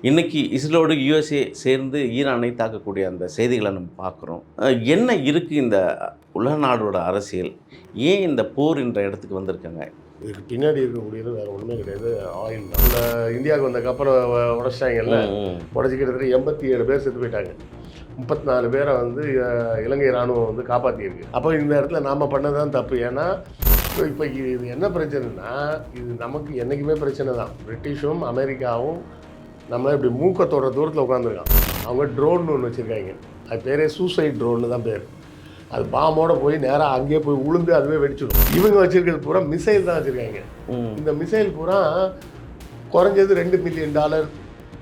இன்னைக்கு இஸ்ரேலோடு யுஎஸ்ஏ சேர்ந்து ஈரானை தாக்கக்கூடிய அந்த செய்திகளை நம்ம பார்க்குறோம். என்ன இருக்குது இந்த உலக நாடோட அரசியல்? ஏன் இந்த போர் என்ற இடத்துக்கு வந்திருக்காங்க? இதுக்கு பின்னாடி இருக்கக்கூடியது வேறு ஒன்றுமே கிடையாது. ஆயில் தான். நம்ம இந்தியாவுக்கு வந்த கப்பலை உடச்சிட்டாங்கல்ல. உடச்சி கிட்டத்தட்ட 87 பேர் செத்து போயிட்டாங்க. 34 பேரை வந்து இலங்கை இராணுவம் வந்து காப்பாற்றியிருக்கு. அப்போ இந்த இடத்துல நாம் பண்ணதான் தப்பு. ஏன்னா இப்போ இது என்ன பிரச்சனைனா, இது நமக்கு என்றைக்குமே பிரச்சனை தான். பிரிட்டிஷும் அமெரிக்காவும் நம்ம இப்படி மூக்க தொடுற தூரத்தில் உட்காந்துருக்கான். அவங்க ட்ரோன் ஒன்று வச்சுருக்காங்க. அது பேரே சூசைட் ட்ரோன்னு தான் பேர். அது பாம்போட போய் நேராக அங்கேயே போய் உளுந்து அதுவே வெடிச்சிடும். இவங்க வச்சுருக்கிறது பூரா மிசைல் தான் வச்சுருக்காங்க. இந்த மிசைல் பூரா குறைஞ்சது $2 மில்லியன்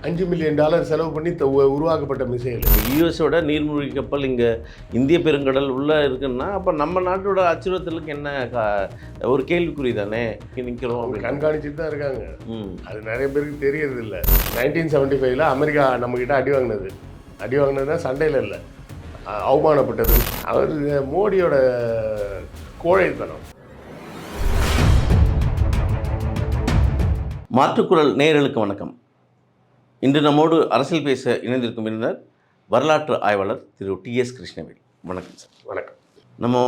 $5 மில்லியன் செலவு பண்ணி உருவாக்கப்பட்ட மிசைல். யூஎஸோட நீர்மூழ்கி கப்பல் இங்கே இந்திய பெருங்கடல் உள்ளே இருக்குன்னா, அப்போ நம்ம நாட்டோட அச்சுறுத்தலுக்கு என்ன ஒரு கேள்விக்குறி தானே நிற்கிறோம். அவங்க கண்காணிச்சுட்டு தான் இருக்காங்க. அது நிறைய பேருக்கு தெரியறது இல்லை. 1975 அமெரிக்கா நம்மக்கிட்ட அடி வாங்கினது தான் சண்டையில் இல்லை, அவமானப்பட்டது. அவர் மோடியோட கோழைத்தனம். மாற்றுக்குரல் நேயர்களுக்கு வணக்கம். இன்று நம்மோடு அரசியல் பேச இணைந்திருக்கும் விருந்தினர் வரலாற்று ஆய்வாளர் திரு டிஎஸ் கிருஷ்ணவேல். வணக்கம் சார். வணக்கம். நம்ம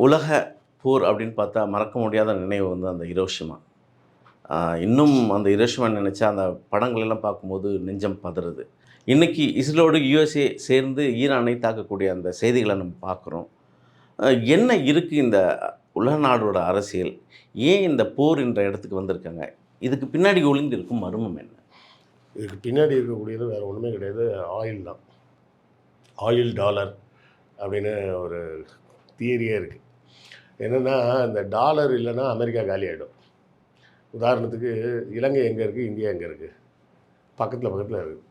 உலக போர் அப்படின்னு பார்த்தா மறக்க முடியாத நினைவு வந்து அந்த ஹிரோஷிமா. இன்னும் அந்த ஹிரோஷிமா நினச்சா அந்த படங்களெல்லாம் பார்க்கும்போது நெஞ்சம் பதறுது. இன்றைக்கி இஸ்ரேலோடு யுஎஸ்ஏ சேர்ந்து ஈரானை தாக்கக்கூடிய அந்த செய்திகளை நம்ம பார்க்குறோம். என்ன இருக்குது இந்த உலக நாடோட அரசியல்? ஏன் இந்த போர் என்ற இடத்துக்கு வந்திருக்காங்க? இதுக்கு பின்னாடி ஒளிந்து இருக்கும் மர்மம் என்ன? இதுக்கு பின்னாடி இருக்கக்கூடியது வேறு ஒன்றுமே கிடையாது. ஆயில் தான். ஆயில் டாலர் அப்படின்னு ஒரு தியரியே இருக்குது. என்னென்னா, இந்த டாலர் இல்லைன்னா அமெரிக்கா காலி ஆகிடும். உதாரணத்துக்கு இலங்கை எங்கே இருக்குது, இந்தியா எங்கே இருக்குது? பக்கத்தில் இருக்குது.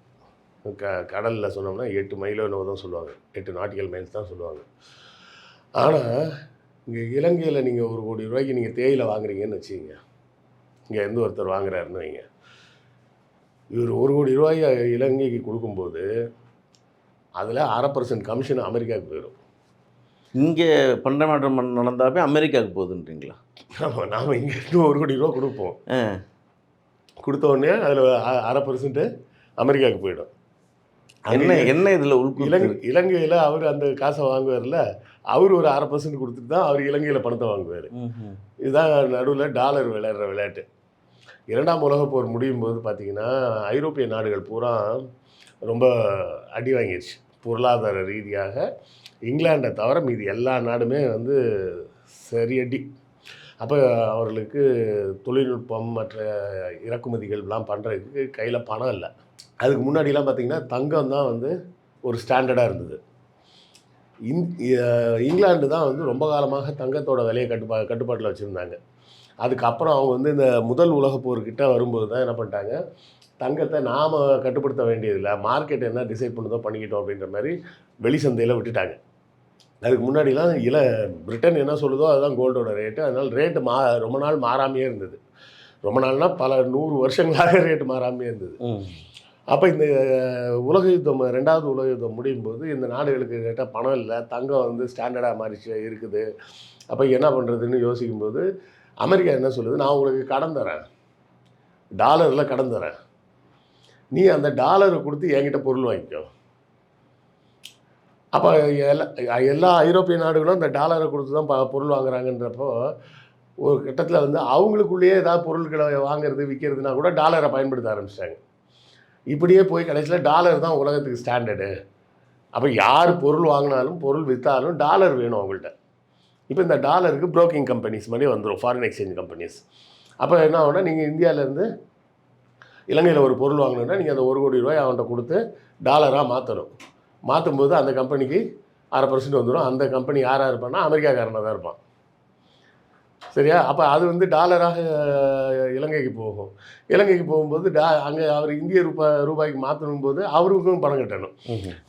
கடலில் சொன்னோம்னா 8 மைலோ என்னவோ தான் சொல்லுவாங்க. 8 நாட்டிக்கல் மைல்ஸ் தான் சொல்லுவாங்க. ஆனால் இங்கே இலங்கையில் நீங்கள் $1 கோடி நீங்கள் தேயிலை வாங்குறீங்கன்னு வச்சுக்கிங்க. இங்கே எந்த ஒருத்தர் வாங்குறாருன்னு வைங்க. இவர் $1 கோடி இலங்கைக்கு கொடுக்கும்போது அதில் 0.5% கமிஷன் அமெரிக்காவுக்கு போயிடும். இங்கே பண்டமாற்றம் நடந்தாவே அமெரிக்காவுக்கு போகுதுன்றீங்களா? ஆமாம், நாம் இங்கே $1 கோடி கொடுப்போம். கொடுத்தோடனே அதில் 0.5% அமெரிக்காவுக்கு போயிடும். என்ன இதில் இலங்கையில் அவர் அந்த காசை வாங்குவார்ல, அவர் ஒரு 0.5% கொடுத்துட்டு தான் அவர் இலங்கையில் பணத்தை வாங்குவார். இதுதான் நடுவில் டாலர் விளையாடுற விளையாட்டு. 2ஆம் உலகப் போர் முடியும் போது பார்த்திங்கன்னா, ஐரோப்பிய நாடுகள் பூரா ரொம்ப அடி வாங்கிடுச்சு பொருளாதார ரீதியாக. இங்கிலாண்டை தவிர மீதி எல்லா நாடுமே வந்து சரி அடி. அப்போ அவர்களுக்கு தொழில்நுட்பம் மற்ற இறக்குமதிகள்லாம் பண்ணுறதுக்கு கையில் பணம் இல்லை. அதுக்கு முன்னாடிலாம் பார்த்திங்கன்னா தங்கம் தான் வந்து ஒரு ஸ்டாண்டர்டாக இருந்தது. இங்கிலாந்து தான் வந்து ரொம்ப காலமாக தங்கத்தோட விலையை கட்டுப்பாட்டில் வச்சுருந்தாங்க. அதுக்கப்புறம் அவங்க வந்து இந்த முதல் உலகப் போர்கிட்ட வரும்போது தான் என்ன பண்ணிட்டாங்க, தங்கத்தை நாம் கட்டுப்படுத்த வேண்டியதில்லை, மார்க்கெட் என்ன டிசைட் பண்ணுதோ பண்ணிக்கிட்டோம் அப்படின்ற மாதிரி வெளி சந்தையில் விட்டுட்டாங்க. அதுக்கு முன்னாடிலாம் பிரிட்டன் என்ன சொல்லுதோ அதுதான் கோல்டோட ரேட்டு. அதனால் ரேட்டு ரொம்ப நாள் மாறாமையே இருந்தது. ரொம்ப நாள்னால் பல 100 வருஷங்களாக ரேட்டு மாறாமையே இருந்தது. அப்போ இந்த உலக யுத்தம் 2வது உலக யுத்தம் முடியும் போது இந்த நாடுகளுக்கு கேட்டால் பணம் இல்லை, தங்கம் வந்து ஸ்டாண்டர்டாக மாறிச்சு இருக்குது. அப்போ என்ன பண்ணுறதுன்னு யோசிக்கும்போது அமெரிக்கா என்ன சொல்லுது, நான் உங்களுக்கு கடன் தரேன், டாலரில் கடன் தரேன், நீ அந்த டாலரை கொடுத்து என்கிட்ட பொருள் வாங்கிக்கோ. அப்போ எல்லா ஐரோப்பிய நாடுகளும் அந்த டாலரை கொடுத்து தான் பொருள் வாங்குறாங்கன்றப்போ ஒரு கட்டத்தில் வந்து அவங்களுக்குள்ளேயே ஏதாவது பொருட்களை வாங்குறது விற்கிறதுனா கூட டாலரை பயன்படுத்த ஆரம்பிச்சிட்டாங்க. இப்படியே போய் கடைசியில் டாலர் தான் உலகத்துக்கு ஸ்டாண்டர்டு. அப்போ யார் பொருள் வாங்கினாலும் பொருள் விற்றாலும் டாலர் வேணும் அவங்கள்ட்ட. இப்போ இந்த டாலருக்கு ப்ரோக்கிங் கம்பெனிஸ் மாதிரி வந்துடும், ஃபாரின் எக்ஸ்சேஞ்ச் கம்பெனிஸ். அப்போ என்ன ஆகுனா, நீங்கள் இந்தியாவிலேருந்து இலங்கையில் ஒரு பொருள் வாங்கணுன்னா நீங்கள் அந்த $1 கோடி அவன்கிட்ட கொடுத்து டாலராக மாற்றணும். மாற்றும்போது அந்த கம்பெனிக்கு 0.5% வந்துடும். அந்த கம்பெனி யாராக இருப்பான்னா அமெரிக்காக்காரனாக தான் இருப்பான். சரியா? அப்போ அது வந்து டாலராக இலங்கைக்கு போகும். இலங்கைக்கு போகும்போது அங்கே அவர் இந்திய ரூபாய்க்கு மாற்றணும் போது அவருக்கும் பணம் கட்டணும்.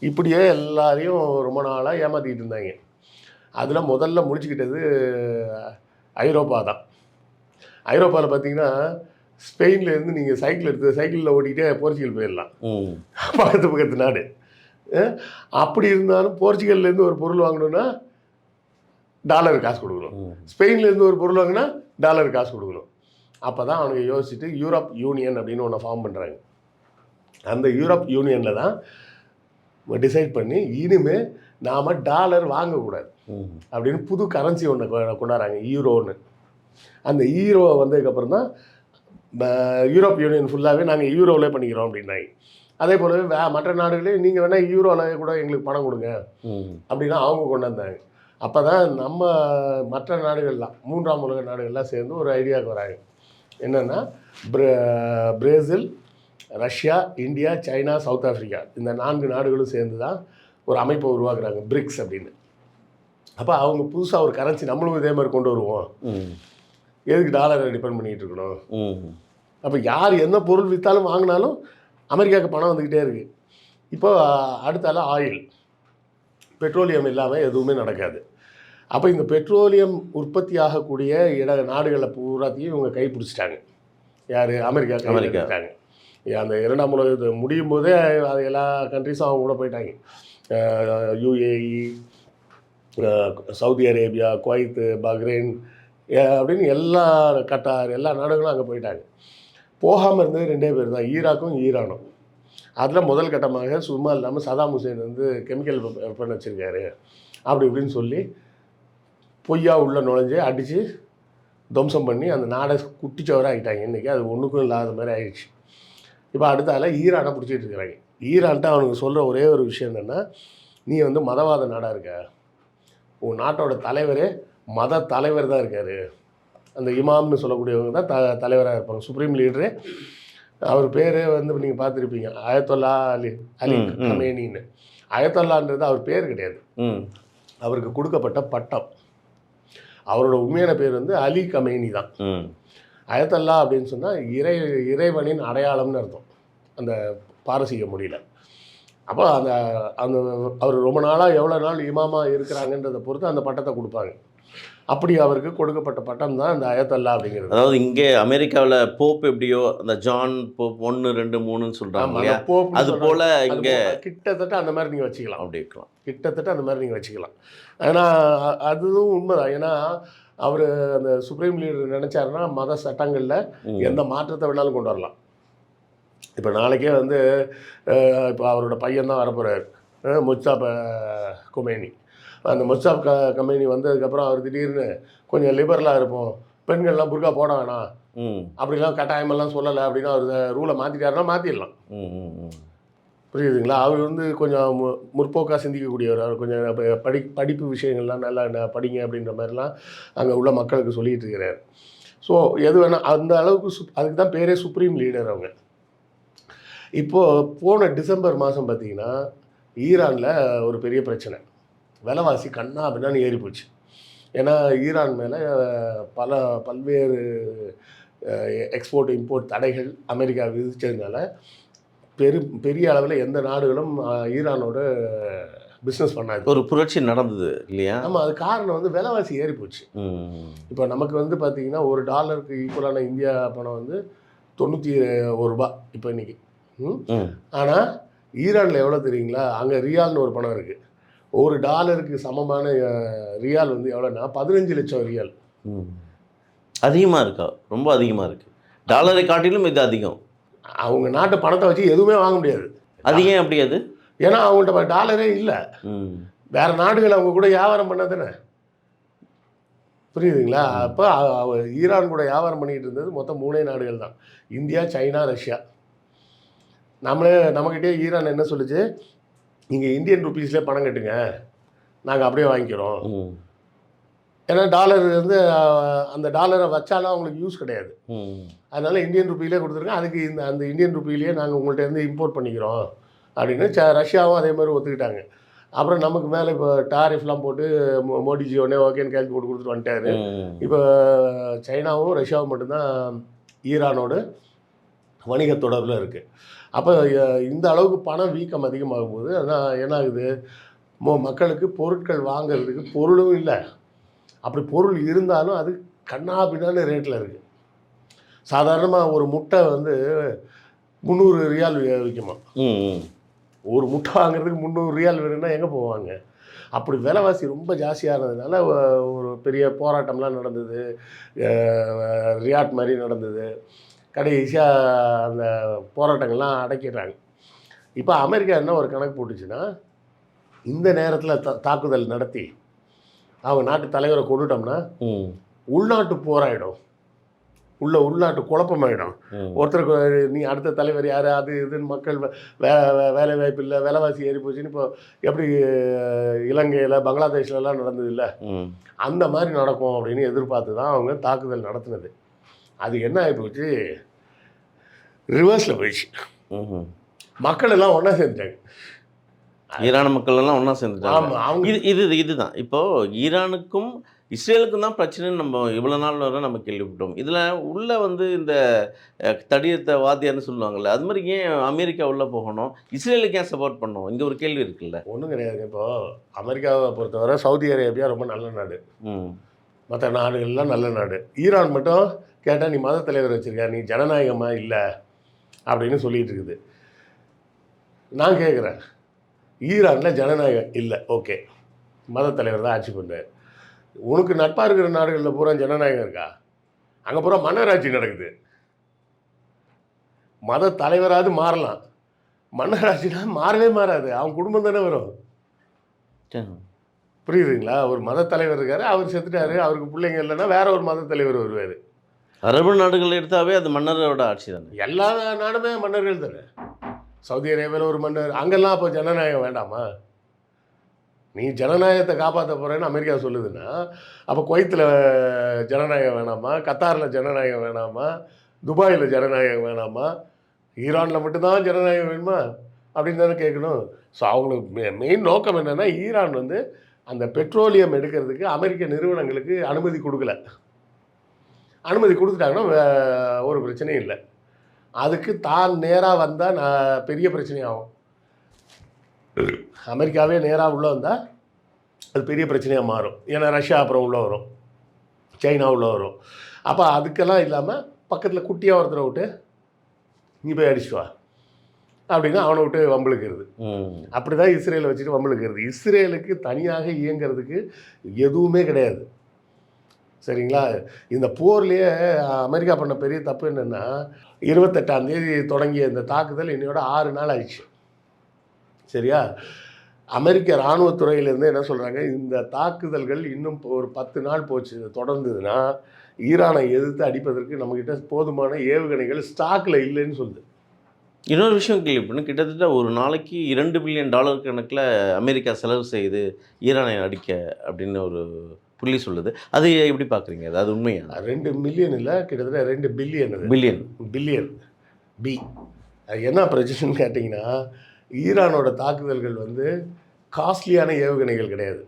இப்படியே எல்லாரையும் ரொம்ப நாளாக ஏமாற்றிக்கிட்டு இருந்தாங்க. அதில் முதல்ல முடிச்சுக்கிட்டது ஐரோப்பா தான். ஐரோப்பாவில் பார்த்திங்கன்னா ஸ்பெயின்லேருந்து நீங்கள் சைக்கிளில் ஓட்டிகிட்டே போர்ச்சுகல் போயிடலாம், பக்கத்து நாடு. அப்படி இருந்தாலும் போர்ச்சுகல்லேருந்து ஒரு பொருள் வாங்கணுன்னா டாலர் காசு கொடுக்கணும், ஸ்பெயின்லேருந்து ஒரு பொருள் வாங்கினா டாலர் காசு கொடுக்கணும். அப்போ தான் அவனுக்கு யோசிச்சுட்டு யூரோப் யூனியன் அப்படின்னு ஒன்று ஃபார்ம் பண்ணுறாங்க. அந்த யூரோப் யூனியனில் தான் டிசைட் பண்ணி இனிமேல் நாம் டாலர் வாங்கக்கூடாது அப்படின்னு புது கரன்சி ஒன்று கொண்டாடுறாங்க, ஈரோன்னு. அந்த ஈரோ வந்ததுக்கப்புறம் தான் யூரோப் யூனியன் ஃபுல்லாகவே நாங்கள் யூரோவிலே பண்ணிக்கிறோம் அப்படின்னாங்க. அதே போலவே மற்ற நாடுகளே நீங்கள் வேணால் யூரோவில் கூட எங்களுக்கு பணம் கொடுங்க அப்படின்னா அவங்க கொண்டு வந்தாங்க. அப்போ தான் நம்ம மற்ற நாடுகள்லாம், மூன்றாம் உலக நாடுகள்லாம் சேர்ந்து ஒரு ஐடியாவுக்கு வராங்க. என்னென்னா Brazil, Russia, India, China, south Africa, இந்த 4 நாடுகளும் சேர்ந்து தான் ஒரு அமைப்பை உருவாக்குறாங்க, பிரிக்ஸ் அப்படின்னு. அப்போ அவங்க புதுசாக ஒரு கரன்சி நம்மளும் இதே மாதிரி கொண்டு வருவோம், எதுக்கு டாலரை டிபெண்ட் பண்ணிகிட்டு இருக்கணும். அப்போ யார் என்ன பொருள் விற்றாலும் வாங்கினாலும் அமெரிக்காவுக்கு பணம் வந்துக்கிட்டே இருக்குது. இப்போ அடுத்தால ஆயில், பெட்ரோலியம் இல்லாமல் எதுவுமே நடக்காது. அப்போ இந்த பெட்ரோலியம் உற்பத்தி ஆகக்கூடிய நாடுகளை பூராத்தையும் இவங்க கைப்பிடிச்சிட்டாங்க. யார்? அமெரிக்கா கைப்பிடிச்சிட்டாங்க. அந்த 2ஆம் உலக யுத்தம் முடியும் போதே அது எல்லா கண்ட்ரிஸும் அவங்க கூட போயிட்டாங்க. UAE, Saudi Arabia, Kuwait, Bahrain அப்படின்னு எல்லா கட்டார், எல்லா நாடுகளும் அங்கே போயிட்டாங்க. போகாமல் இருந்தது 2 பேர் தான், ஈராக்கும் ஈரானும். அதில் முதல் கட்டமாக சும்மா இல்லாமல் சதாம் ஹுசேன் வந்து கெமிக்கல் வெப்பன் வச்சுருக்காரு அப்படி இப்படின்னு சொல்லி பொய்யா உள்ளே நுழைஞ்சு அடித்து துவம்சம் பண்ணி அந்த நாடை குட்டிச்சவராக ஆகிட்டாங்க. இன்றைக்கி அது ஒன்றுக்கும் இல்லாத மாதிரி ஆகிடுச்சு. இப்போ அடுத்தால ஈரானை பிடிச்சிட்டு இருக்கிறாங்க. ஈரான்ட்டு அவனுக்கு சொல்கிற ஒரே ஒரு விஷயம் என்னென்னா, நீ வந்து மதவாத நாடாக இருக்க, உன் நாட்டோட தலைவரே மத தலைவர் தான் இருக்கார், அந்த இமாம்னு சொல்லக்கூடியவங்க தான் தலைவராக இருப்பாங்க, சுப்ரீம் லீடரு. அவர் பேரே வந்து நீங்கள் பார்த்துருப்பீங்க, அயத்தொல்லா அலி கமேனின்னு. அயத்தொல்லான்றது அவர் பேர் கிடையாது, அவருக்கு கொடுக்கப்பட்ட பட்டம். அவரோட உண்மையான பேர் வந்து அலி கமேனி தான். அயத்தல்லா அப்படின்னு சொன்னால் இறைவனின் அடையாளம்னு அர்த்தம் அந்த பாரசீக மொழியில். அப்போ அந்த அந்த அவர் ரொம்ப நாளாக எவ்வளோ நாள் இமாமாக இருக்கிறாங்கன்றதை பொறுத்து அந்த பட்டத்தை கொடுப்பாங்க. அப்படி அவருக்கு கொடுக்கப்பட்ட பட்டம் தான் இந்த அயத்தல்லா அப்படிங்கிறது. அதாவது இங்கே அமெரிக்காவில் போப் எப்படியோ அந்த ஜான் போப் 1, 2, 3ன்னு சொல்கிறாங்க, அது போல் இங்கே கிட்டத்தட்ட அந்த மாதிரி நீங்கள் வச்சுக்கலாம். அப்படி இருக்கலாம், கிட்டத்தட்ட அந்த மாதிரி நீங்கள் வச்சுக்கலாம். ஏன்னா அதுவும் உண்மைதான். ஏன்னா அவர் அந்த சுப்ரீம் லீடர் நினச்சாருன்னா மத சட்டங்களில் எந்த மாற்றத்தை வேணாலும் கொண்டு வரலாம். இப்போ நாளைக்கே வந்து இப்போ அவரோட பையன் தான் வரப்போகிறார், முஸ்தாப் கொமேனி. அந்த முஸ்தாப் கமேனி வந்ததுக்கப்புறம் அவர் திடீர்னு கொஞ்சம் லிபரலாக இருப்போம், பெண்கள்லாம் புர்கா போட வேணாம் அப்படிலாம் கட்டாயமெல்லாம் சொல்லலை அப்படின்னு அவர் ரூலை மாற்றிட்டாருன்னா மாற்றிடலாம். புரியுதுங்களா? அவர் வந்து கொஞ்சம் முற்போக்காக சிந்திக்கக்கூடியவர். அவர் கொஞ்சம் படிப்பு விஷயங்கள்லாம் நல்லா படிங்க அப்படின்ற மாதிரிலாம் அங்கே உள்ள மக்களுக்கு சொல்லிகிட்டு இருக்கிறார். ஸோ எது வேணால் அந்த அளவுக்கு அதுக்கு தான் பேரே சுப்ரீம் லீடர் அவங்க. இப்போது போன டிசம்பர் மாதம் பார்த்திங்கன்னா ஈரானில் ஒரு பெரிய பிரச்சனை, விலைவாசி கண்ணா அப்படின்னான்னு ஏறி போச்சு. ஏன்னா ஈரான் மேலே பல்வேறு எக்ஸ்போர்ட் இம்போர்ட் தடைகள் அமெரிக்கா விதித்ததுனால பெரிய அளவில் எந்த நாடுகளும் ஈரானோட பிஸ்னஸ் பண்ணாது. ஒரு புரட்சி நடந்தது இல்லையா? ஆமாம், அது காரணம் வந்து விலைவாசி ஏறி போச்சு. இப்போ நமக்கு வந்து பார்த்திங்கன்னா $1 ஈக்குவலான இந்தியா பணம் வந்து 91 ரூபா இப்போ இன்றைக்கி. ஆனால் ஈரானில் எவ்வளோ தெரியுங்களா? அங்கே ரியால்னு ஒரு பணம் இருக்குது. $1 சமமான ரியால் வந்து எவ்வளோன்னா 15 லட்சம் ரியால். அதிகமாக இருக்கா? ரொம்ப அதிகமாக இருக்குது. டாலரை காட்டிலும் இது அதிகம். அவங்க நாட்டு பணத்தை வச்சு எதுவுமே வாங்க முடியாது. அது ஏன் அப்படி? அது ஏன்னா அவங்கள்ட்ட டாலரே இல்லை. வேறு நாடுகள் அவங்க கூட வியாபாரம் பண்ணாதானே, புரியுதுங்களா? அப்போ ஈரான் கூட வியாபாரம் பண்ணிக்கிட்டு இருந்தது மொத்தம் 3 நாடுகள் தான், இந்தியா, சைனா, ரஷ்யா. நம்மக்கிட்டே ஈரான் என்ன சொல்லுச்சு, நீங்கள் இந்தியன் ருப்பீஸ்லேயே பணம் கட்டுங்க, நாங்கள் அப்படியே வாங்கிக்கிறோம். ஏன்னா டாலர் வந்து அந்த டாலரை வச்சாலும் அவங்களுக்கு யூஸ் கிடையாது, அதனால் இந்தியன் ருப்பியிலே கொடுத்துருங்க, அதுக்கு அந்த இந்தியன் ருப்பியிலேயே நாங்கள் உங்கள்கிட்ட இம்போர்ட் பண்ணிக்கிறோம் அப்படின்னு ரஷ்யாவும் அதே மாதிரி ஒத்துக்கிட்டாங்க. அப்புறம் நமக்கு மேலே இப்போ டாரிஃப்லாம் போட்டு மோடிஜி உடனே ஓகேன்னு கையெழுத்து போட்டு கொடுத்துட்டு வந்துட்டாரு. இப்போ சைனாவும் ரஷ்யாவும் மட்டும்தான் ஈரானோட வணிக தொடர்பில் இருக்குது. அப்போ இந்த அளவுக்கு பணம் வீக்கம் அதிகமாகும் போது அதான் என்ன ஆகுது, மக்களுக்கு பொருட்கள் வாங்கிறதுக்கு பொருளும் இல்லை. அப்படி பொருள் இருந்தாலும் அது கண்ணா பின்னான்னு ரேட்டில் இருக்குது. சாதாரணமாக ஒரு முட்டை வந்து 300 ரியால் விற்குமா, ஒரு முட்டை வாங்குறதுக்கு 300 ரியால் வேணும்னா எங்கே போவாங்க? அப்படி விலைவாசி ரொம்ப ஜாஸ்தியானதுனால ஒரு பெரிய போராட்டம்லாம் நடந்தது, ரியாட் மாதிரி நடந்தது. கடைசியாக அந்த போராட்டங்கள்லாம் அடக்கிடுறாங்க. இப்போ அமெரிக்கா என்ன ஒரு கணக்கு போட்டுச்சுன்னா, இந்த நேரத்தில் தாக்குதல் நடத்தி அவங்க நாட்டு தலைவரை கொண்டுட்டோம்னா ம் உள்நாட்டு போராயிடும், உள்நாட்டு குழப்பமாயிடும். ம் ஒருத்தருக்கு நீ அடுத்த தலைவர் யார், அது இதுன்னு மக்கள் வேலை வாய்ப்பு இல்லை, விலைவாசி ஏறி போச்சுன்னு இப்போ எப்படி இலங்கையில் பங்களாதேஷ்லலாம் நடந்தது இல்லை, ம் அந்த மாதிரி நடக்கும் அப்படின்னு எதிர்பார்த்து தான் அவங்க தாக்குதல் நடத்துனது. அது என்ன ஆகிப்போச்சு, ரிவர்ஸில் போயிடுச்சு. ம் மக்கள் எல்லாம் ஒன்றா சேர்ந்துட்டாங்க. ஈரான் மக்கள் எல்லாம் ஒன்றா சேர்ந்துட்டாங்க. ஆமாம், அவங்க இதுதான் இப்போ ஈரானுக்கும் இஸ்ரேலுக்கும் தான் பிரச்சனைன்னு நம்ம இவ்வளோ நாள் வரை நம்ம கேள்விப்பட்டோம். இதில் உள்ள வந்து இந்த தடியத்தை வாத்தியார்னு சொல்லுவாங்கள்ல, அது மாதிரி ஏன் அமெரிக்கா உள்ளே போகணும், இஸ்ரேலுக்கு ஏன் சப்போர்ட் பண்ணணும், இங்கே ஒரு கேள்வி இருக்குல்ல. ஒன்றும் கிடையாதுங்க. இப்போது அமெரிக்காவை பொறுத்தவரை சவுதி அரேபியா ரொம்ப நல்ல நாடு, ம் மற்ற நாடுகள்லாம் நல்ல நாடு. ஈரான் மட்டும் கேட்டால் நீ மத தலைவர் வச்சுருக்க, நீ ஜனநாயகமாக இல்லை அப்படின்னு சொல்லிகிட்டு இருக்குது. நான் கேட்குறேன், ஈரானில் ஜனநாயகம் இல்லை, ஓகே, மத தலைவர் தான் ஆட்சி பண்ணுறாரு. உனக்கு நட்பாக இருக்கிற நாடுகளில் பூரா ஜனநாயகம் இருக்கா? அங்கே பூரா மன்னராட்சி நடக்குது. மத தலைவராது மாறலாம், மன்னராட்சினா மாறவே மாறாது, அவன் குடும்பம் தானே வரும். சரி. புரியுதுங்களா? ஒரு மத தலைவர் இருக்காரு, அவர் செத்துட்டாரு, அவருக்கு பிள்ளைங்க இல்லைன்னா வேற ஒரு மத தலைவர் வருவார். அரபு நாடுகள் எடுத்தாவே அது மன்னரோட ஆட்சி தானே. எல்லா நாடுமே மன்னர்கள் தானே. சவுதி அரேபியாவில் ஒரு மன்னர், அங்கெல்லாம் அப்போ ஜனநாயகம் வேண்டாமா? நீ ஜனநாயகத்தை காப்பாற்ற போகிறேன்னு அமெரிக்கா சொல்லுதுன்னா, அப்போ குவைத்தில் ஜனநாயகம் வேணாமா, கத்தாரில் ஜனநாயகம் வேணாமா, துபாயில் ஜனநாயகம் வேணாமா, ஈரானில் மட்டும்தான் ஜனநாயகம் வேணுமா அப்படின்னு தானே கேட்கணும். ஸோ அவங்களுக்கு மெயின் நோக்கம் என்னென்னா, ஈரான் வந்து அந்த பெட்ரோலியம் எடுக்கிறதுக்கு அமெரிக்க நிறுவனங்களுக்கு அனுமதி கொடுக்கல. அனுமதி கொடுத்துட்டாங்கன்னா ஒரு பிரச்சனையும் இல்லை. அதுக்கு தான் நேராக வந்தால் பெரிய பிரச்சனையாகும். அமெரிக்காவே நேராக உள்ளே வந்தால் அது பெரிய பிரச்சனையாக மாறும். ஏன்னா ரஷ்யா அப்புறம் உள்ளே வரும், சைனா உள்ளே வரும். அப்போ அதுக்கெல்லாம் இல்லாமல் பக்கத்தில் குட்டியாக ஒருத்தரை விட்டு நீ போய் அடிச்சுட்டு வா அப்படின்னா அவனை விட்டு வம்பளுக்கிறது. அப்படி தான் இஸ்ரேலை வச்சுட்டு வம்பளுக்கிறது. இஸ்ரேலுக்கு தனியாக இயங்கிறதுக்கு எதுவுமே கிடையாது. சரிங்களா? இந்த போர்லேயே அமெரிக்கா பண்ண பெரிய தப்பு என்னென்னா, 28ஆம் தேதி தொடங்கிய இந்த தாக்குதல் இன்னையோட 6 நாள் ஆயிடுச்சு. சரியா? அமெரிக்க இராணுவத்துறையிலேருந்து என்ன சொல்கிறாங்க, இந்த தாக்குதல்கள் இன்னும் ஒரு 10 நாள் போச்சு தொடர்ந்ததுன்னா ஈரானை எதிர்த்து அடிப்பதற்கு நம்மக்கிட்ட போதுமான ஏவுகணைகள் ஸ்டாக்கில் இல்லைன்னு சொல்லுது. இன்னொரு விஷயம் கேள்விப்பட்டேன், கிட்டத்தட்ட ஒரு நாளைக்கு $2 பில்லியன் கணக்கில் அமெரிக்கா செலவு செய்யுது ஈரானை அடிக்க அப்படின்னு ஒரு புள்ளி சொல்லுது. அது எப்படி பார்க்குறீங்க? அது உண்மையா? 2 மில்லியன் இல்லை, கிட்டத்தட்ட 2 பில்லியன். Billion B. அது என்ன பிரச்சனைன்னு கேட்டிங்கன்னா, ஈரானோட தாக்குதல்கள் வந்து காஸ்ட்லியான ஏவுகணைகள் கிடையாது.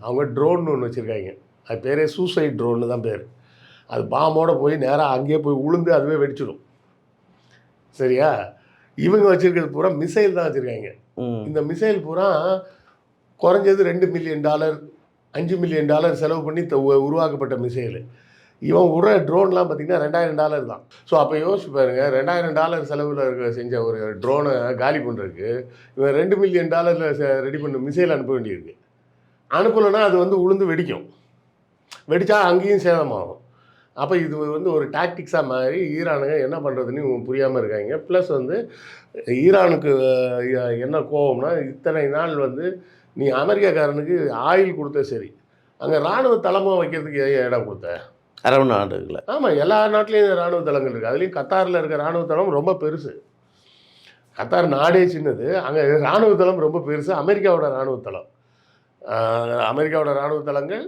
அவங்க ட்ரோன் ஒன்று வச்சுருக்காங்க, அது பேரே சூசைட் ட்ரோன்னு தான் பேர். அது பாம்போடு போய் நேராக அங்கேயே போய் உளுந்து அதுவே வெடிச்சிடும். சரியா? இவங்க வச்சுருக்கிறது பூரா மிசைல் தான் வச்சுருக்காங்க. இந்த மிசைல் பூரா குறைஞ்சது $2 மில்லியன் $5 மில்லியன் செலவு பண்ணி உருவாக்கப்பட்ட மிசைலு. இவன் விடுற ட்ரோன்லாம் பார்த்திங்கன்னா $2000 தான். ஸோ அப்போ யோசிச்சு பாருங்கள், $2000 செலவில் செஞ்ச ஒரு ட்ரோனை காலி பண்ணுறதுக்கு இவன் $2 மில்லியன் ரெடி பண்ண மிசைல் அனுப்ப வேண்டியிருக்கு. அனுப்பலைன்னா அது வந்து உளுந்து வெடிக்கும், வெடித்தா அங்கேயும் சேதமாகும். அப்போ இது வந்து ஒரு டாக்டிக்ஸாக மாதிரி ஈரானுங்க என்ன பண்ணுறதுன்னு இவங்க புரியாமல் இருக்காங்க. ப்ளஸ் வந்து ஈரானுக்கு என்ன கோவம்னா, இத்தனை நாள் வந்து நீ அமெரிக்காக்காரனுக்கு ஆயில் கொடுத்த சரி, அங்கே இராணுவ தளமாக வைக்கிறதுக்கு இடம் கொடுத்த அரபு நாடுகளில். ஆமாம், எல்லா நாட்டிலையும் இராணுவ தளங்கள் இருக்குது. அதுலேயும் கத்தாரில் இருக்க இராணுவ தளம் ரொம்ப பெருசு. கத்தார் நாடே சின்னது, அங்கே இராணுவ தளம் ரொம்ப பெருசு. அமெரிக்காவோட இராணுவ தளம், அமெரிக்காவோட இராணுவ தளங்கள்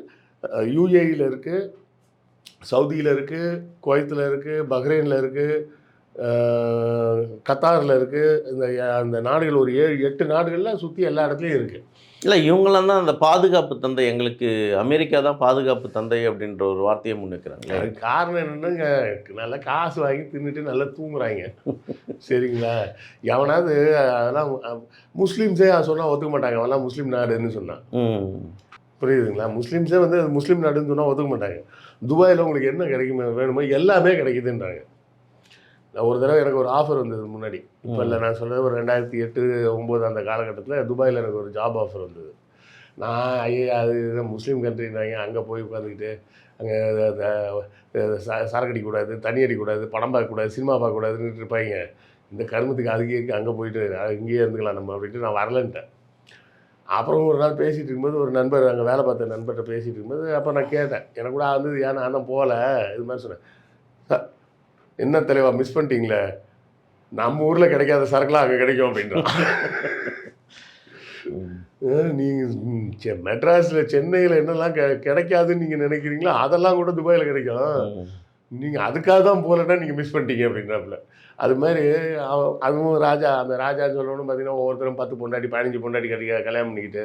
யூஏஇயில் இருக்குது, சவுதியில் இருக்குது, குவைத்தில் இருக்குது, பஹ்ரைனில் இருக்குது, கத்தாரில் இருக்குது. அந்த நாடுகள் ஒரு 7-8 நாடுகளில் சுற்றி எல்லா இடத்துலையும் இருக்குது. இல்லை, இவங்களாம் தான் அந்த பாதுகாப்பு தந்தை, எங்களுக்கு அமெரிக்கா தான் பாதுகாப்பு தந்தை அப்படின்ற ஒரு வார்த்தையை முன்வைக்கிறாங்களே. அதுக்கு காரணம் என்னென்னங்க, நல்லா காசு வாங்கி தின்னுட்டு நல்லா தூங்குறாங்க. சரிங்களா? எவனாவது அதெல்லாம் முஸ்லீம்ஸே சொன்னால் ஒத்துக்க மாட்டாங்க, அவெல்லாம் முஸ்லீம் நாடுன்னு சொன்னான். புரியுதுங்களா? முஸ்லீம்ஸே வந்து அது முஸ்லீம் நாடுன்னு சொன்னால் ஒத்துக்க மாட்டாங்க. துபாயில் உங்களுக்கு என்ன கிடைக்குமே வேணுமோ எல்லாமே கிடைக்குதுன்றாங்க. நான் ஒரு தடவை எனக்கு ஒரு ஆஃபர் வந்தது முன்னாடி, இப்போ இல்லை, நான் சொல்கிறது ஒரு 2008-09 அந்த காலகட்டத்தில் துபாயில் எனக்கு ஒரு ஜாப் ஆஃபர் வந்தது. நான் அது முஸ்லீம் கண்ட்ரினாங்க, அங்கே போய் உட்காந்துக்கிட்டு அங்கே சரக்கு அடிக்கக்கூடாது, தண்ணி அடிக்கக்கூடாது, படம் பார்க்கக்கூடாது, சினிமா பார்க்கக்கூடாதுன்னு இருப்பாங்க. இந்த கருமத்துக்கு அதுக்கு அங்கே போயிட்டு இங்கேயே இருந்துக்கலாம் நம்ம அப்படின்ட்டு நான் வரலன்ட்டேன். அப்புறம் ஒரு நாள் பேசிகிட்டு இருக்கும்போது ஒரு நண்பர் அங்கே வேலை பார்த்த நண்பர்கிட்ட பேசிகிட்டு இருக்கும்போது அப்போ நான் கேட்டேன். எனக்கு கூட வந்து ஏன் நான் தான் போகல இது மாதிரி சொன்னேன். "சார், என்ன தலைவா மிஸ் பண்ணிட்டீங்களே, நம்ம ஊரில் கிடைக்காத சரக்குலாம் அங்கே கிடைக்கும்" அப்படின்றான். நீங்கள் மெட்ராஸில் சென்னையில் என்னெல்லாம் கிடைக்காதுன்னு நீங்கள் நினைக்கிறீங்களோ அதெல்லாம் கூட துபாயில் கிடைக்கும். நீங்கள் அதுக்காக தான் போகலன்னா நீங்கள் மிஸ் பண்ணிட்டீங்க அப்படின்றாப்புல. அது மாதிரி அதுவும் ராஜா, அந்த ராஜான்னு சொல்லணும்னு பார்த்தீங்கன்னா ஒவ்வொருத்தரும் 10 பொண்டாட்டி 15 பொண்டாட்டி கல்யாணம் பண்ணிக்கிட்டு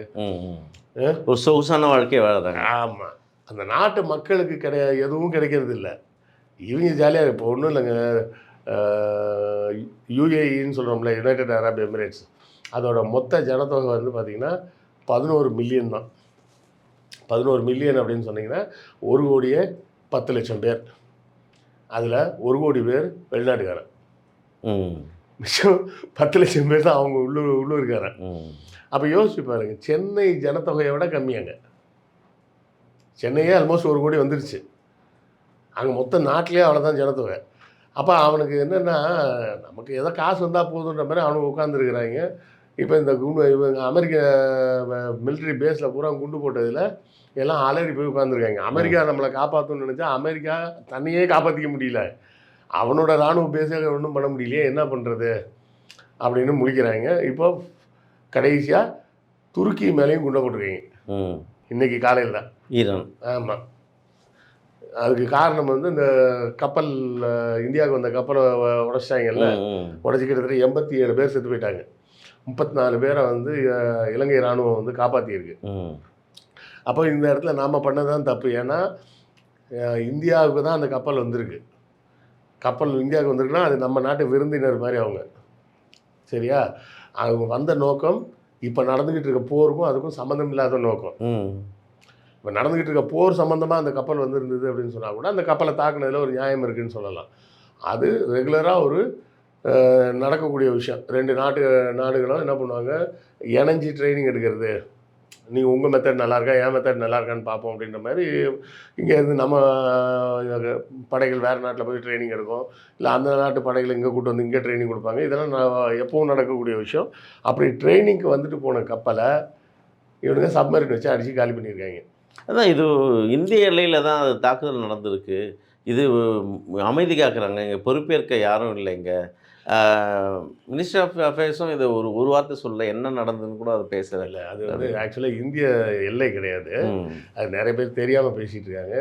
ஒரு சொகுசான வாழ்க்கையை வாழறாங்க. ஆமாம். அந்த நாட்டு மக்களுக்கு எதுவும் கிடைக்கிறது இல்லை. இவங்க ஜாலியாக இப்போ ஒன்றும் இல்லைங்க. யுஏஇன்னு சொல்கிறோம்ல, யுனைடெட் அரப் எமிரேட்ஸ், அதோட மொத்த ஜனத்தொகை வந்து பார்த்திங்கன்னா 11 மில்லியன் தான். 11 மில்லியன் அப்படின்னு சொன்னிங்கன்னா 1,10,00,000 பேர். அதில் 1 கோடி பேர் வெளிநாட்டுக்காரன். மிச்சம் 10,00,000 பேர் தான் அவங்க உள்ளூர்காரன். அப்போ யோசிச்சு பாருங்க, சென்னை ஜனத்தொகையை விட கம்மியாங்க. சென்னையே ஆல்மோஸ்ட் 1 கோடி வந்துருச்சு. அங்கே மொத்த நாட்டிலே அவ்வளோதான் ஜனத்தொகை. அப்போ அவனுக்கு என்னென்னா, நமக்கு ஏதோ காசு வந்தால் போதுன்ற மாதிரி அவனுக்கு உட்காந்துருக்குறாங்க. இப்போ இந்த இவங்க அமெரிக்க மிலிட்ரி பேஸில் பூரா குண்டு போட்டதில் எல்லாம் அலறி போய் உட்காந்துருக்காங்க. அமெரிக்கா நம்மளை காப்பாற்றணும்னு நினச்சா அமெரிக்கா தன்னையே காப்பாற்றிக்க முடியல. அவனோட இராணுவ பேஸை ஒன்றும் பண்ண முடியலையே, என்ன பண்ணுறது அப்படின்னு முழிக்கிறாங்க. இப்போ கடைசியாக துருக்கி மேலேயும் குண்டை போட்டிருக்காங்க இன்றைக்கி காலையில் தான். ஈரான். ஆமாம். அதுக்கு காரணம் வந்து இந்த கப்பல், இந்தியாவுக்கு வந்த கப்பலை உடைச்சிட்டாங்கல்ல. உடச்சி கிட்டத்தட்ட 87 பேர் செத்து போயிட்டாங்க. 34 பேரை வந்து இலங்கை இராணுவம் வந்து காப்பாற்றியிருக்கு. அப்போ இந்த இடத்துல நாம் பண்ணதான் தப்பு. ஏன்னா இந்தியாவுக்கு தான் அந்த கப்பல் வந்திருக்கு. கப்பல் இந்தியாவுக்கு வந்திருக்குன்னா அது நம்ம நாட்டு விருந்தினர் மாதிரி அவங்க. சரியா? அவங்க வந்த நோக்கம் இப்போ நடந்துக்கிட்டு இருக்க போருக்கும் அதுக்கும் சம்மந்தம் இல்லாத நோக்கம். இப்போ நடந்துக்கிட்டு இருக்க போர் சம்மந்தமாக அந்த கப்பல் வந்துருந்தது அப்படின்னு சொன்னால் கூட அந்த கப்பலை தாக்குனதில் ஒரு நியாயம் இருக்குதுன்னு சொல்லலாம். அது ரெகுலராக ஒரு நடக்கக்கூடிய விஷயம். 2 நாடுகளும் என்ன பண்ணுவாங்க, இணைஞ்சி ட்ரைனிங் எடுக்கிறது. நீங்கள் உங்கள் மெத்தட் நல்லா இருக்கா, என் மெத்தட் நல்லா இருக்கான்னு பார்ப்போம் அப்படின்ற மாதிரி இங்கேருந்து நம்ம படைகள் வேறு நாட்டில் போய் ட்ரைனிங் எடுக்கும். இல்லை அந்த நாட்டு படைகள் இங்கே கூட்டு வந்து இங்கே ட்ரைனிங் கொடுப்பாங்க. இதெல்லாம் எப்பவும் நடக்கக்கூடிய விஷயம். அப்படி ட்ரைனிங்க்கு வந்துட்டு போன கப்பலை இவனுங்க சப்மரின் வச்சு அடித்து காலி பண்ணியிருக்காங்க. அதான் இது இந்திய எல்லையில் தான் அது தாக்குதல் நடந்திருக்கு. இது அமைதி காக்குறாங்க. இங்கே பொறுப்பேற்க யாரும் இல்லைங்க. மினிஸ்டர் ஆஃப் அஃபேர்ஸும் இதை ஒரு வார்த்தை சொல்ல, என்ன நடந்ததுன்னு கூட அது பேசவே இல்லை. அது வந்து ஆக்சுவலாக இந்திய எல்லை கிடையாது. அது நிறைய பேர் தெரியாமல் பேசிகிட்டு இருக்காங்க.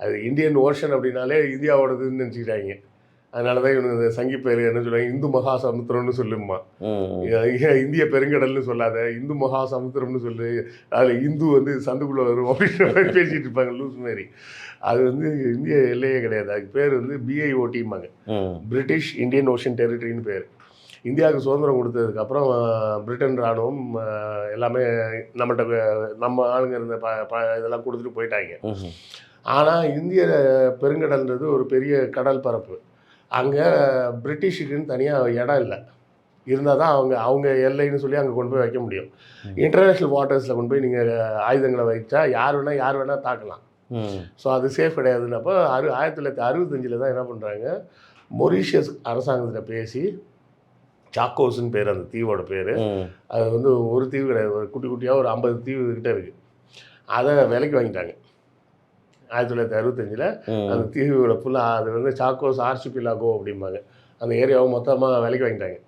அது இந்தியன் ஓஷன் அப்படின்னாலே இந்தியாவோடதுன்னு நினச்சிக்கிட்டாங்க. அதனால தான் இவனுக்கு சங்கி பேர் என்ன சொல்லுவாங்க, இந்து மகா சமுத்திரம்னு சொல்லுமா. இந்திய பெருங்கடல்னு சொல்லாத, இந்து மகா சமுத்திரம்னு சொல்லு, அதில் இந்து வந்து சந்துக்குள்ளே வரும் அப்படின்ற மாதிரி பேசிகிட்டு இருப்பாங்க லூஸ் மாதிரி. அது வந்து இந்திய எல்லையே கிடையாது. அதுக்கு பேர் வந்து பிஐஓடிம்பாங்க, பிரிட்டிஷ் இந்தியன் ஓஷன் டெரிட்டரின்னு பேர். இந்தியாவுக்கு சுதந்திரம் கொடுத்ததுக்கப்புறம் பிரிட்டன் இராணுவம் எல்லாமே நம்ம ஆளுங்க இருந்த இதெல்லாம் கொடுத்துட்டு போயிட்டாங்க. ஆனால் இந்திய பெருங்கடல்ன்றது ஒரு பெரிய கடல் பரப்பு. அங்கே பிரிட்டிஷுக்குன்னு தனியாக இடம் இல்லை. இருந்தால் தான் அவங்க எல்லைன்னு சொல்லி அங்கே கொண்டு போய் வைக்க முடியும். இன்டர்நேஷ்னல் வாட்டர்ஸில் கொண்டு போய் நீங்கள் ஆயுதங்களை வைச்சா யார் வேணால் தாக்கலாம். ஸோ அது சேஃப் கிடையாதுன்னப்போ 1965 தான் என்ன பண்ணுறாங்க, மொரீஷியஸ் அரசாங்கத்தில் பேசி, சாக்கோஸ்ன்னு பேர் அந்த தீவோட பேர். அது வந்து ஒரு தீவு கிடையாது, ஒரு குட்டி குட்டியாக ஒரு 50 தீவு கிட்டே இருக்குது. அதை விலைக்கு வாங்கிட்டாங்க 1965. அந்த தீவுகளை ஃபுல்லாக அது வந்து சாக்கோஸ் ஆர்ச்சிபிலாகோ அப்படிம்பாங்க. அந்த ஏரியாவை மொத்தமாக விலைக்கு வாங்கிட்டாங்க.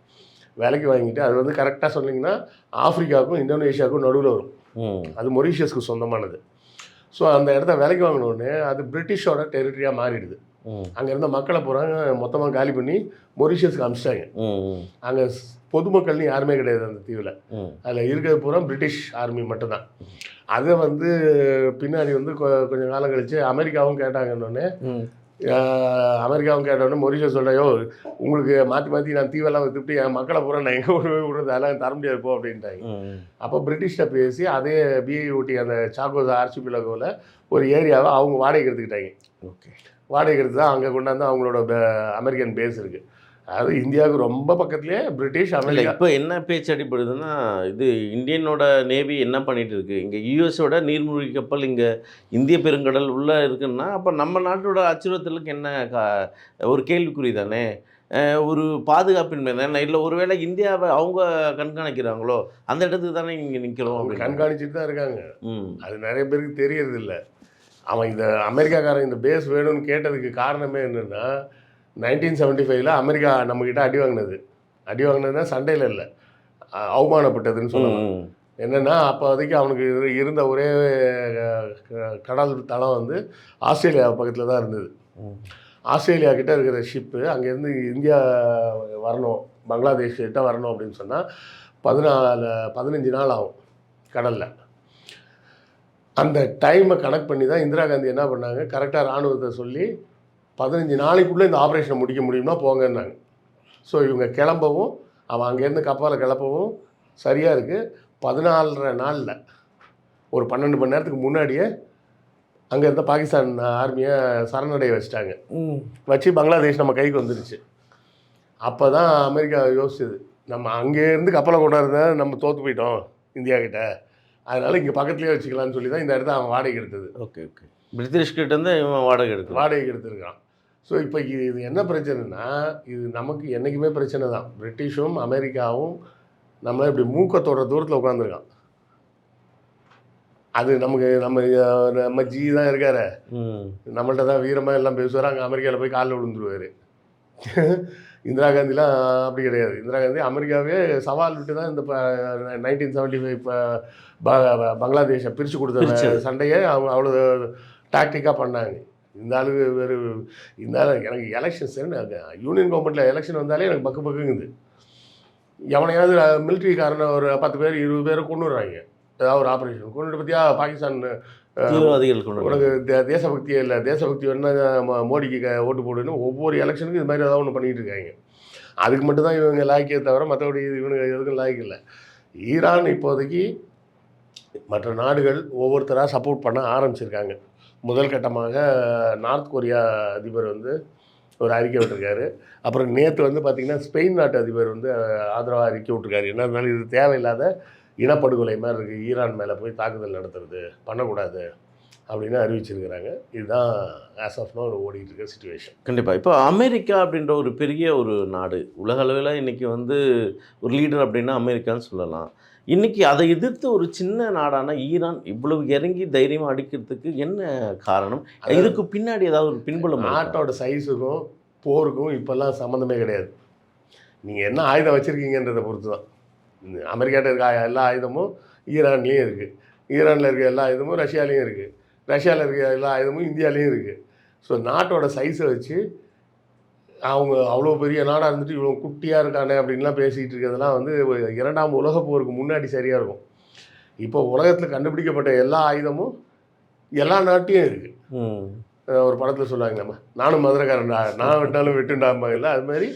விலைக்கு வாங்கிட்டு அது வந்து கரெக்டாக சொன்னீங்கன்னா ஆஃப்ரிக்காவுக்கும் இந்தோனேஷியாவுக்கும் நடுவில் வரும். அது மொரீஷியஸ்க்கு சொந்தமானது. ஸோ அந்த இடத்த விலைக்கு வாங்கினோடனே அது பிரிட்டிஷோட டெரிட்டரியாக மாறிடுது. அங்கே இருந்த மக்களை போகிறாங்க மொத்தமாக காலி பண்ணி மொரீஷியஸ்க்கு அனுப்பிச்சிட்டாங்க. அங்கே பொதுமக்கள்னு யாருமே கிடையாது அந்த தீவில். அதில் இருக்கிறது பூரா பிரிட்டிஷ் ஆர்மி மட்டும்தான். அதை வந்து பின்னாடி வந்து கொஞ்சம் காலம் கழித்து அமெரிக்காவும் கேட்டாங்கன்னொடனே மொரீஷியஸ் சொல்லையோ, உங்களுக்கு மாற்றி நான் தீவெல்லாம் வித்துட்டு என் மக்களை பூரா நான் எங்கே கொண்டு போய் விடுறது, அதெல்லாம் தர முடியாது போ அப்படின்ட்டாங்க. அப்போ பிரிட்டிஷ்ட பேசி அதே பிஐஓடி அந்த சாக்கோஸ் ஆர்ச்சிபிலாகோவில் ஒரு ஏரியாவை அவங்க வாடகைக்கு எடுத்துக்கிட்டாங்க. வாடகைக்கு எடுத்து தான் அங்கே கொண்டாந்து அவங்களோட அமெரிக்கன் பேஸ் இருக்குது. அது இந்தியாவுக்கு ரொம்ப பக்கத்துலேயே பிரிட்டிஷ், இல்லை அமெரிக்கா. இப்போ என்ன பேச்சு அடிப்படுதுன்னா, இது இந்தியனோட நேவி என்ன பண்ணிட்டு இருக்கு, இங்கே யூஎஸோட நீர்மூழ்கி கப்பல் இங்கே இந்திய பெருங்கடல் உள்ளே இருக்குன்னா, அப்போ நம்ம நாட்டோட அச்சுறுத்தலுக்கு என்ன ஒரு கேள்விக்குறி தானே. ஒரு பாதுகாப்பின்மை தானே, இல்லை ஒருவேளை இந்தியாவை அவங்க கண்காணிக்கிறாங்களோ அந்த இடத்துக்கு தானே இங்கே நிற்கிறோம் அவங்க அப்படின்னு. கண்காணிச்சிட்டு தான் இருக்காங்க. ம் அது நிறைய பேருக்கு தெரியறதில்ல. அவன் இந்த அமெரிக்காக்காரன் இந்த பேஸ் வேணும்னு கேட்டதுக்கு காரணமே என்னென்னா, 1975ல் அமெரிக்கா நம்மக்கிட்ட அடி வாங்கினது. அடி வாங்கினதுன்னா சண்டையில் இல்லை, அவமானப்பட்டதுன்னு சொல்லலாம். ம் என்னென்னா, அப்போதைக்கு அவனுக்கு இருந்த ஒரே கடல் தளம் வந்து ஆஸ்திரேலியா பக்கத்தில் தான் இருந்தது. ம் ஆஸ்திரேலியா கிட்ட இருக்கிற ஷிப்பு அங்கேருந்து இந்தியா வரணும், பங்களாதேஷ் கிட்ட வரணும் அப்படின்னு சொன்னால் 15 நாள் ஆகும் கடலில். அந்த டைமை கனெக்ட் பண்ணி தான் இந்திரா காந்தி என்ன பண்ணாங்க, கரெக்டாக இராணுவத்தை சொல்லி 15 நாளைக்குள்ளே இந்த ஆப்ரேஷனை முடிக்க முடியும்னா போங்கன்னாங்க. ஸோ இவங்க கிளம்பவும், அவன் அங்கேருந்து கப்பலை கிளப்பவும் சரியாக இருக்குது. 14.5 நாளில் ஒரு 12 மணி நேரத்துக்கு முன்னாடியே அங்கே இருந்த பாகிஸ்தான் ஆர்மியை சரணடைய வச்சுட்டாங்க. வச்சு பங்களாதேஷ் நம்ம கைக்கு வந்துடுச்சு. அப்போ தான் அமெரிக்கா யோசிச்சது, நம்ம அங்கேருந்து கப்பலை கொண்டாடுறத நம்ம தோற்று போயிட்டோம் இந்தியா கிட்ட, அதனால் இங்கே பக்கத்துலேயே வச்சுக்கலான்னு சொல்லி தான் இந்த இடத்த அவன் வாடகை எடுத்தது. ஓகே ஓகே, பிரிட்டிஷ்கிட்டேருந்து இவன் வாடகை எடுத்துருக்கான். ஸோ இப்போ இது என்ன பிரச்சனைனா, இது நமக்கு என்றைக்குமே பிரச்சனை தான். பிரிட்டிஷும் அமெரிக்காவும் நம்மளை இப்படி மூக்கத்தோட தூரத்தில் உட்காந்துருக்கான். அது நமக்கு நம்ம ஜி தான் இருக்காரு, நம்மள்ட்ட தான் வீரமாக எல்லாம் பேசுவார். அங்கே அமெரிக்காவில் போய் காலில் விழுந்துருவார். இந்திரா காந்திலாம் அப்படி கிடையாது. இந்திரா காந்தி அமெரிக்காவே சவால் விட்டு தான் இந்த 1975 பங்களாதேஷை பிரித்து கொடுத்த சண்டையை அவங்க அவ்வளோ டாக்டிக்காக பண்ணாங்க. இந்த ஆளுக்கு வேறு இந்த ஆள் எனக்கு எலெக்ஷன்ஸ் யூனியன் கவர்மெண்ட்டில் எலெக்ஷன் வந்தாலே எனக்கு பக்குங்குது. எவனையாவது மிலிட்ரிக்காரனை ஒரு 10 பேர் 20 பேரை கொண்டு வர்றாங்க, ஏதாவது ஒரு ஆப்ரேஷன் கொண்டுட்டு பற்றியா பாகிஸ்தான் தீவிரவாதிகள் உனக்கு தேசபக்தியே இல்லை, தேசபக்தி வேணுன்னா மோடிக்கு ஓட்டு போடுன்னு ஒவ்வொரு எலெக்ஷனுக்கும் இது மாதிரி ஏதாவது ஒன்று பண்ணிகிட்டு இருக்காங்க. அதுக்கு மட்டும்தான் இவங்க லாய்க்கே தவிர மற்றபடி இவனுக்கு எதுக்கும் லாய்க்கு இல்லை. ஈரான் இப்போதைக்கு மற்ற நாடுகள் ஒவ்வொருத்தராக சப்போர்ட் பண்ண ஆரம்பிச்சிருக்காங்க. முதல் கட்டமாக நார்த் கொரியா அதிபர் வந்து ஒரு அறிக்கை விட்டுருக்காரு. அப்புறம் நேற்று வந்து பார்த்திங்கன்னா ஸ்பெயின் நாட்டு அதிபர் வந்து ஆதரவாக அறிக்கை விட்டுருக்காரு. என்ன இருந்தாலும் இது தேவையில்லாத இனப்படுகொலை மாதிரி இருக்குது, ஈரான் மேலே போய் தாக்குதல் நடத்துறது பண்ணக்கூடாது அப்படின்னு அறிவிச்சிருக்கிறாங்க. இதுதான் ஆஸ் ஆஃப் நோ ஓடிட்டு இருக்க சிச்சுவேஷன். கண்டிப்பாக. இப்போ அமெரிக்கா அப்படின்ற ஒரு பெரிய ஒரு நாடு, உலக அளவில் இன்றைக்கி வந்து ஒரு லீடர் அப்படின்னா அமெரிக்கான்னு சொல்லலாம். இன்றைக்கி அதை எதிர்த்து ஒரு சின்ன நாடான ஈரான் இவ்வளவு இறங்கி தைரியமாக அடிக்கிறதுக்கு என்ன காரணம்? இதுக்கு பின்னாடி ஏதாவது ஒரு பின்புலம்? நாட்டோட சைஸுக்கும் போருக்கும் இப்போல்லாம் சம்மந்தமே கிடையாது. நீங்கள் என்ன ஆயுதம் வச்சுருக்கீங்கன்றதை பொறுத்து தான். அமெரிக்காட்ட இருக்க எல்லா ஆயுதமும் ஈரான்லேயும் இருக்குது, ஈரானில் இருக்க எல்லா ஆயுதமும் ரஷ்யாலேயும் இருக்குது, ரஷ்யாவில் இருக்க எல்லா ஆயுதமும் இந்தியாலேயும் இருக்குது. ஸோ நாட்டோட சைஸை வச்சு அவங்க அவ்வளோ பெரிய நாடாக இருந்துட்டு இவ்வளோ குட்டியாக இருக்கானே அப்படின்லாம் பேசிகிட்டு இருக்கிறதுலாம் வந்து 2ஆம் உலகப் போருக்கு முன்னாடி சரியாக இருக்கும். இப்போ உலகத்தில் கண்டுபிடிக்கப்பட்ட எல்லா ஆயுதமும் எல்லா நாட்டையும் இருக்குது. ஒரு படத்தில் சொல்லுவாங்க, நம்ம நானும் மதுரைக்காரன்டா, நான் வெட்டினாலும் வெட்டுண்டாம்பாங்கல்ல, அது மாதிரி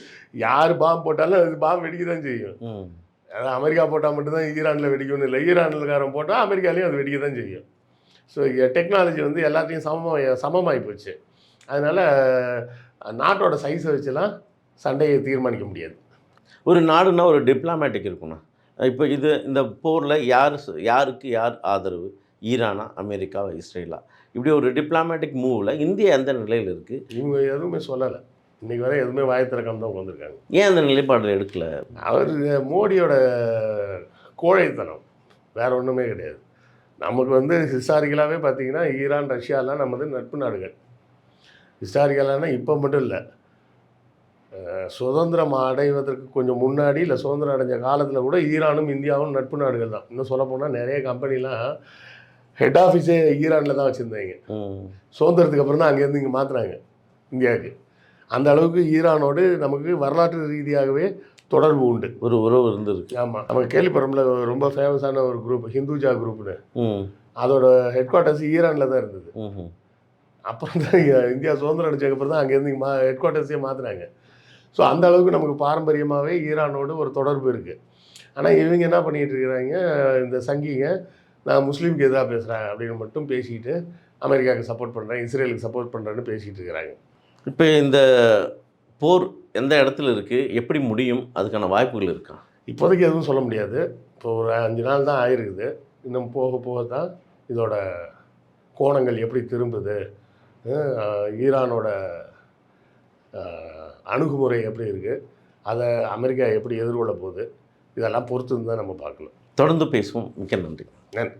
யார் பாம்பு போட்டாலும் அது பாம்பு வெடிக்க தான் செய்யும். அதாவது அமெரிக்கா போட்டால் மட்டும்தான் ஈரானில் வெடிக்கணும் இல்லை, ஈரானில்காரன் போட்டால் அமெரிக்காலேயும் அது வெடிக்க தான் செய்யும். ஸோ டெக்னாலஜி வந்து எல்லாத்தையும் சமமாகி போச்சு. அதனால் நாட்டோட சைஸை வச்சுலாம் சண்டையை தீர்மானிக்க முடியாது. ஒரு நாடுனா ஒரு டிப்ளமேட்டிக் இருக்குண்ணா. இப்போ இந்த போரில் யாருக்கு யார் ஆதரவு, ஈரானா அமெரிக்காவா இஸ்ரேலா, இப்படி ஒரு டிப்ளமேட்டிக் மூவில் இந்தியா எந்த நிலையில் இருக்குது? இவங்க எதுவுமே சொல்லலை, இன்றைக்கி வரை எதுவுமே வாயத்திறக்காம தான் உட்காந்துருக்காங்க. ஏன் அந்த நிலைப்பாடு எடுக்கலை? அவர் மோடியோட கோழைத்தனம், வேறு ஒன்றுமே கிடையாது. நமக்கு வந்து ஹிஸ்டாரிக்கலாகவே பார்த்திங்கன்னா ஈரான் ரஷ்யாலாம் நமது நட்பு நாடுகள். ஹிஸ்டாரிக்கலானா இப்போ மட்டும் இல்லை, சுதந்திரம் அடைவதற்கு கொஞ்சம் முன்னாடி இல்லை சுதந்திரம் அடைஞ்ச காலத்தில் கூட ஈரானும் இந்தியாவும் நட்பு நாடுகள் தான். இன்னும் சொல்லப்போனால் நிறைய கம்பெனிலாம் ஹெட் ஆஃபீஸே ஈரானில் தான் வச்சுருந்தாங்க. சுதந்திரத்துக்கு அப்புறம் தான் அங்கேருந்து இங்கே மாற்றுறாங்க இந்தியாவுக்கு. அந்த அளவுக்கு ஈரானோடு நமக்கு வரலாற்று ரீதியாகவே தொடர்பு உண்டு, ஒரு உறவு இருந்திருக்கு. ஆமாம், நமக்கு கேள்விப்படுறோம்ல, ரொம்ப ஃபேமஸான ஒரு குரூப் ஹிந்துஜா குரூப்னு, அதோட ஹெட் குவார்ட்டர்ஸ் ஈரானில் தான் இருந்தது. அப்புறம் தான் இந்தியா சுதந்திரம் அடிச்சதுக்கப்புறம் தான் அங்கேருந்து ஹெட் குவார்ட்டர்ஸே மாற்றினாங்க. ஸோ அந்த அளவுக்கு நமக்கு பாரம்பரியமாகவே ஈரானோடு ஒரு தொடர்பு இருக்குது. ஆனால் இவங்க என்ன பண்ணிகிட்டு இருக்கிறாங்க, இந்த சங்கிங்க நான் முஸ்லீமுக்கு எதிராக பேசுகிறேன் அப்படின்னு மட்டும் பேசிக்கிட்டு அமெரிக்காவுக்கு சப்போர்ட் பண்ணுறேன், இஸ்ரேலுக்கு சப்போர்ட் பண்ணுறேன்னு பேசிகிட்டு இருக்கிறாங்க. இப்போ இந்த போர் எந்த இடத்துல இருக்குது, எப்படி முடியும், அதுக்கான வாய்ப்புகள் இருக்கா? இப்போதைக்கு எதுவும் சொல்ல முடியாது. இப்போ ஒரு 5 நாள் தான் ஆயிருக்குது. இன்னும் போக போக தான் இதோட கோணங்கள் எப்படி திரும்புது, ஈரானோட அணுகுமுறை எப்படி இருக்குது, அதை அமெரிக்கா எப்படி எதிர்கொள்ள போகுது, இதெல்லாம் பொறுத்து தான் நம்ம பார்க்கணும். தொடர்ந்து பேசுவோம். மிக்க நன்றி. நன்றி.